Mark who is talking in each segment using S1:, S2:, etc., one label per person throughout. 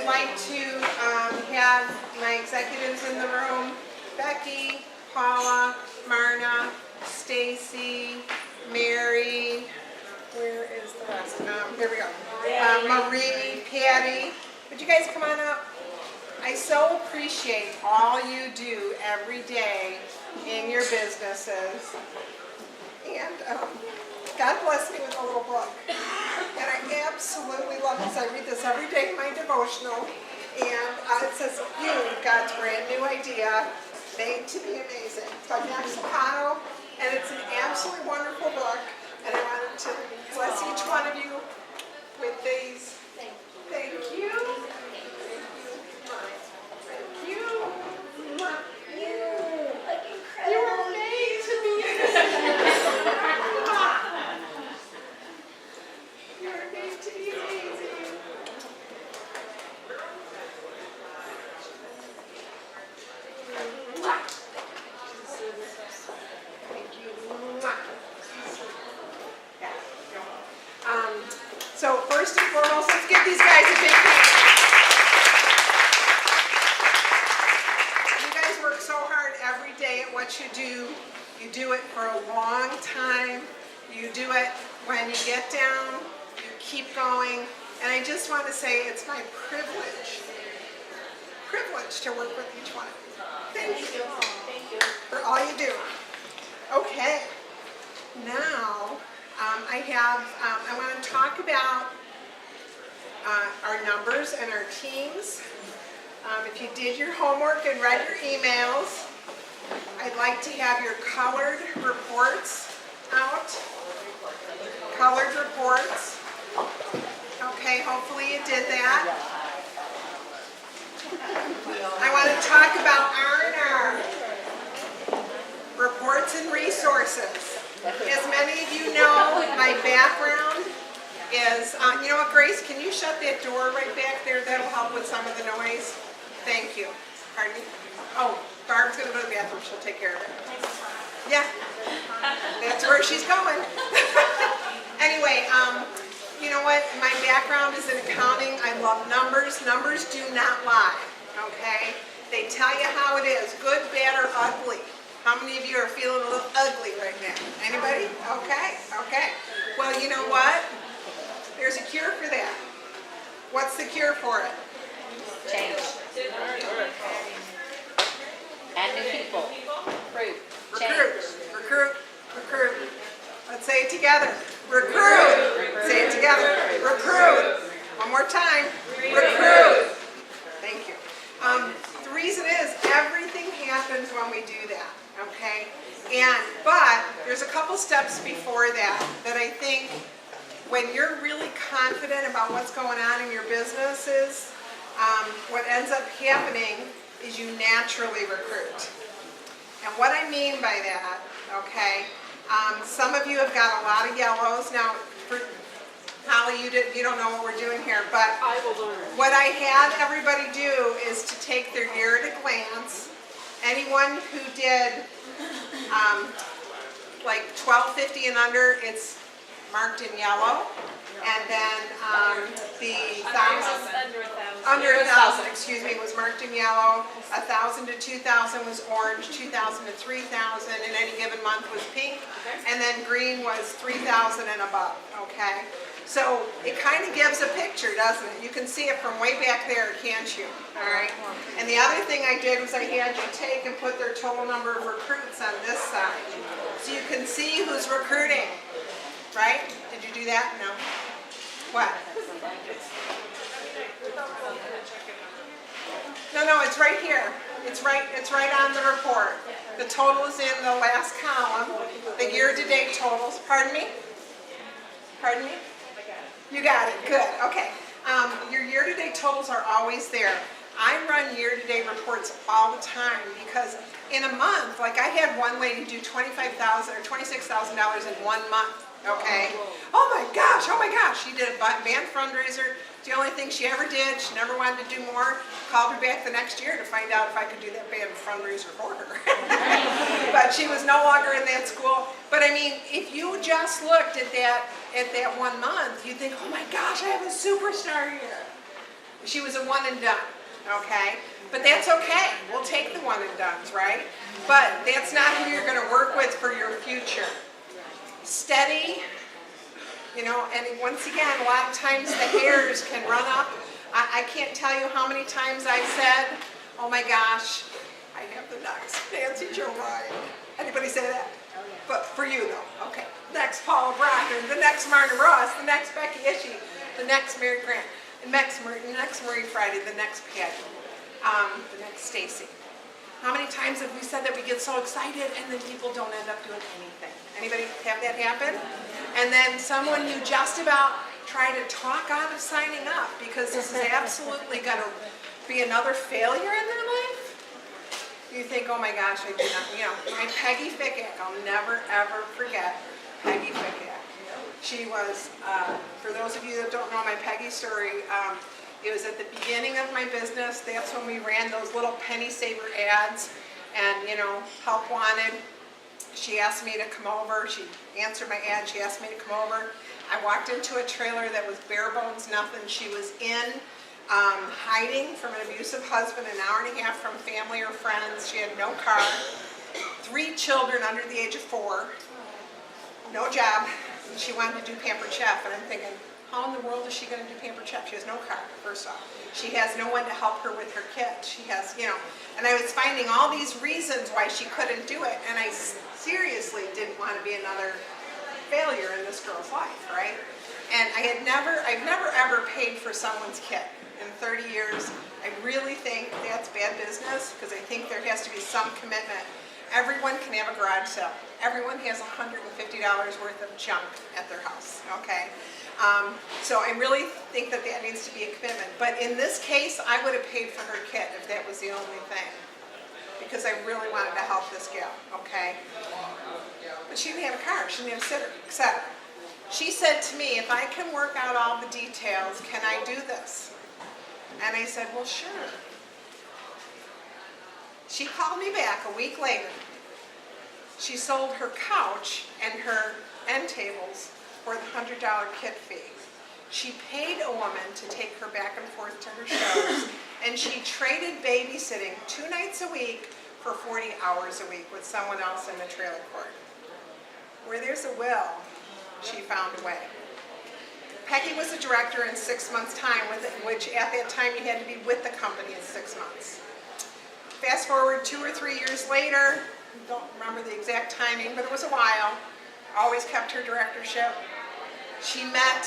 S1: like to have my executives in the room. Becky, Paula, Marna, Stacy, Mary, where is the rest? Here we go. Marie, Patty. Would you guys come on up? I so appreciate all you do every day in your businesses. And God bless me with a little book. And I absolutely love this. I read this every day in my devotional. And it says, You, God's brand new idea, made to be amazing. It's by Max Lucado, and it's an absolutely wonderful book. And I wanted to bless each one of you with these. Thank you. Thank you. You were made to be amazing. You were made to be amazing. Thank you. So first and foremost, let's give these guys a big hand. You guys work so hard every day at what you do. You do it for a long time. You do it when you get down. You keep going. And I just want to say it's my privilege to work with each one of you. Thank you.
S2: Thank you.
S1: For all you do. Okay. Now, I want to talk about our numbers and our teams. If you did your homework and read your emails, I'd like to have your colored reports out. Colored reports. Okay, hopefully you did that. I want to talk about R&R. Reports and resources. As many of you know, my background is, you know what, Grace, can you shut that door right back there? That'll help with some of the noise. Thank you. Pardon me? Oh, Barb's going to go to the bathroom. She'll take care of it. Yeah, that's where she's going. Anyway, you know what? My background is in accounting. I love numbers. Numbers do not lie, okay? They tell you how it is, good, bad, or ugly. How many of you are feeling a little ugly right now? Anybody? Okay, okay. Well, you know what? There's a cure for that. What's the cure for it?
S2: Change. And new people. Recruit.
S1: Recruit. Recruit. Let's say it together. Recruit. Say it together. Recruit. One more time. Recruit. Thank you. The reason is everything happens when we do that. Okay? But there's a couple steps before that I think when you're really confident about what's going on in your businesses, what ends up happening is you naturally recruit. And what I mean by that, okay, some of you have got a lot of yellows. Now, Holly, you don't know what we're doing here, but
S3: I will learn.
S1: what I had everybody do is to take their year at a glance. Anyone who did like 1250 and under, it's marked in yellow. And then the under 1,000, excuse me, was marked in yellow. 1,000 to 2,000 was orange. 2,000 to 3,000 in any given month was pink. And then green was 3,000 and above. Okay. So it kind of gives a picture, doesn't it? You can see it from way back there, can't you? All right. And the other thing I did was I had you take and put their total number of recruits on this side, so you can see who's recruiting. Right? Did you do that? No. What? No, it's right here. It's right on the report. The total is in the last column. The year-to-date totals. Pardon me? Pardon me? You got it. Good. Okay. Your year-to-date totals are always there. I run year-to-date reports all the time because in a month, like I had one lady do $25,000 or $26,000 in 1 month. Okay. Oh my gosh. She did a band fundraiser. It's the only thing she ever did. She never wanted to do more. Called her back the next year to find out if I could do that band fundraiser for her. But she was no longer in that school. But I mean, if you just looked at that 1 month, you'd think, oh my gosh, I have a superstar here. She was a one and done, okay? But that's okay. We'll take the one and dones, right? But that's not who you're going to work with for your future. Steady, you know, and once again, a lot of times the hairs can run up. I can't tell you how many times I've said, oh my gosh, I have the next Nancy Jo Ryan. Anybody say that? But for you though, okay. Next Paula Brockner, the next Marna Ross, the next Becky Ishii, the next Mary Grant, the next Marie Friday, the next Patty, the next Stacy. How many times have we said that we get so excited and then people don't end up doing anything? Anybody have that happen? And then someone you just about try to talk out of signing up because this is absolutely going to be another failure in their life. You think, oh my gosh, I do not, you know, my Peggy Fickack, I'll never ever forget Peggy Fickack. She was, for those of you that don't know my Peggy story, it was at the beginning of my business. That's when we ran those little penny saver ads and, you know, help wanted. She asked me to come over. She answered my ad. She asked me to come over. I walked into a trailer that was bare bones nothing. She was in hiding from an abusive husband, an hour and a half from family or friends. She had no car, 3 children under the age of 4, no job. And she wanted to do Pampered Chef, and I'm thinking, how in the world is she going to do Pampered Chef? She has no car, first off. She has no one to help her with her kids. She has, you know, and I was finding all these reasons why she couldn't do it, and I seriously didn't want to be another failure in this girl's life, right? And I've never ever paid for someone's kit in 30 years. I really think that's bad business because I think there has to be some commitment. Everyone can have a garage sale. Everyone has $150 worth of junk at their house, okay? So I really think that that needs to be a commitment. But in this case, I would have paid for her kit if that was the only thing. Because I really wanted to help this gal, okay? But she didn't have a car, she didn't have a sitter, etc. She said to me, if I can work out all the details, can I do this? And I said, well, sure. She called me back a week later. She sold her couch and her end tables for the $100 kit fee. She paid a woman to take her back and forth to her shows, and she traded babysitting 2 nights a week for 40 hours a week with someone else in the trailer court. Where there's a will, she found a way. Peggy was a director in 6 months' time, which at that time you had to be with the company in 6 months. Fast forward 2 or 3 years later, don't remember the exact timing, but it was a while, always kept her directorship. She met,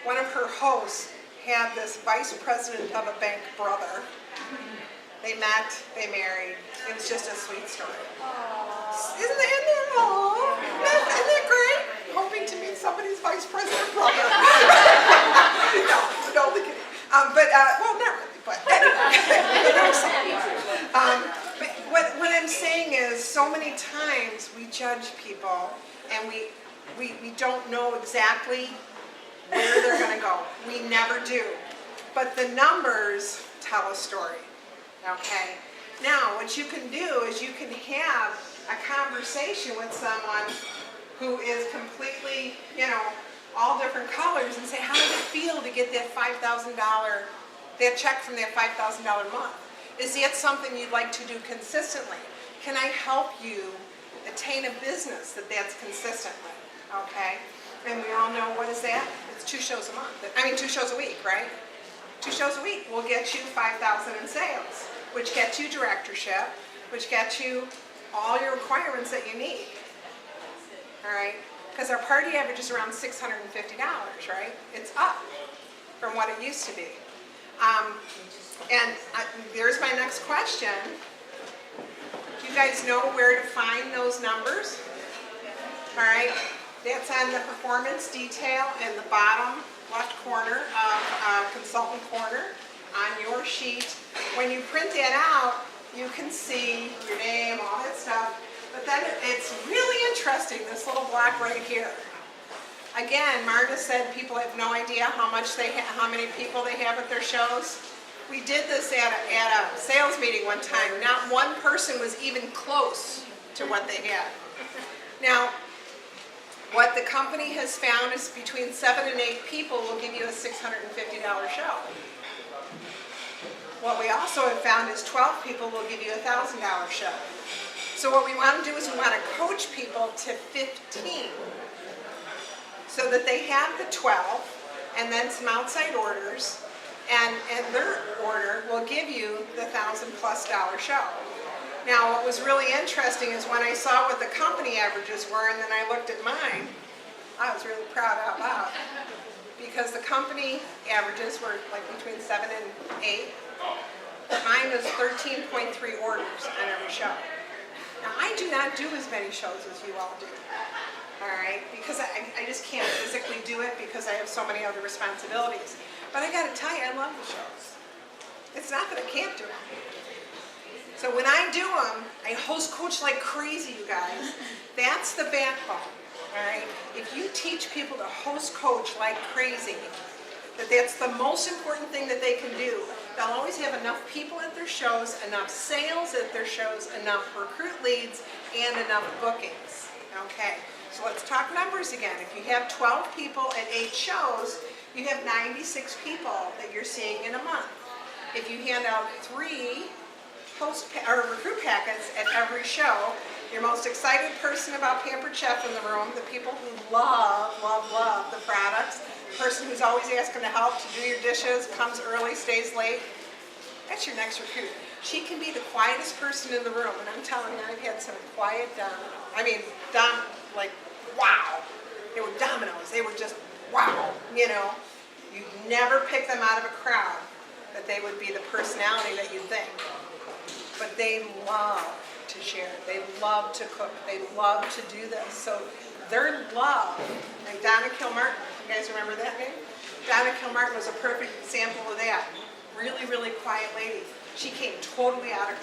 S1: one of her hosts had this vice president of a bank brother. They met, they married. It was just a sweet story. Isn't that aww? Isn't that great? Hoping to meet somebody's vice president brother. no, only kidding. Well, not really, but anyway. But what I'm saying is, so many times we judge people, and we don't know exactly where they're going to go. We never do. But the numbers tell a story. Okay? Now, what you can do is you can have a conversation with someone who is completely, you know, all different colors and say, how does it feel to get that $5,000, that check from that $5,000 month? Is that something you'd like to do consistently? Can I help you attain a business that's consistent with? Okay? And we all know, what is that? It's 2 shows a month. 2 shows a week, right? 2 shows a week will get you $5,000 in sales, which gets you directorship, which gets you all your requirements that you need. All right? Because our party average is around $650, right? It's up from what it used to be. There's my next question. Do you guys know where to find those numbers? All right? That's on the performance detail in the bottom left corner of Consultant Corner on your sheet. When you print that out, you can see your name, all that stuff. But then it's really interesting, this little block right here. Again, Marta said people have no idea how many people they have at their shows. We did this at a sales meeting one time. Not one person was even close to what they had. Now, what the company has found is between 7 and 8 people will give you a $650 show. What we also have found is 12 people will give you a $1,000 show. So what we want to do is we want to coach people to 15 so that they have the 12 and then some outside orders, and their order will give you the $1,000+ show. Now what was really interesting is when I saw what the company averages were and then I looked at mine, I was really proud out loud because the company averages were like between 7 and 8. Mine was 13.3 orders on every show. Now, I do not do as many shows as you all do, all right, because I just can't physically do it because I have so many other responsibilities. But I got to tell you, I love the shows. It's not that I can't do them. So when I do them, I host coach like crazy, you guys. That's the backbone, all right? If you teach people to host coach like crazy, that's the most important thing that they can do. They'll always have enough people at their shows, enough sales at their shows, enough recruit leads, and enough bookings. Okay, so let's talk numbers again. If you have 12 people at 8 shows, you have 96 people that you're seeing in a month. If you hand out 3 recruit packets at every show, your most excited person about Pampered Chef in the room, the people who love the products, the person who's always asking to help to do your dishes, comes early, stays late, that's your next recruit. She can be the quietest person in the room, and I'm telling you, I've had some quiet like wow. They were dominoes, they were just wow, you know. You never pick them out of a crowd that they would be the personality that you think. But they love to share, they love to cook, they love to do this. So their love, like Donna Kilmartin, you guys remember that name? Donna Kilmartin was a perfect example of that. Really, really quiet lady. She came totally out of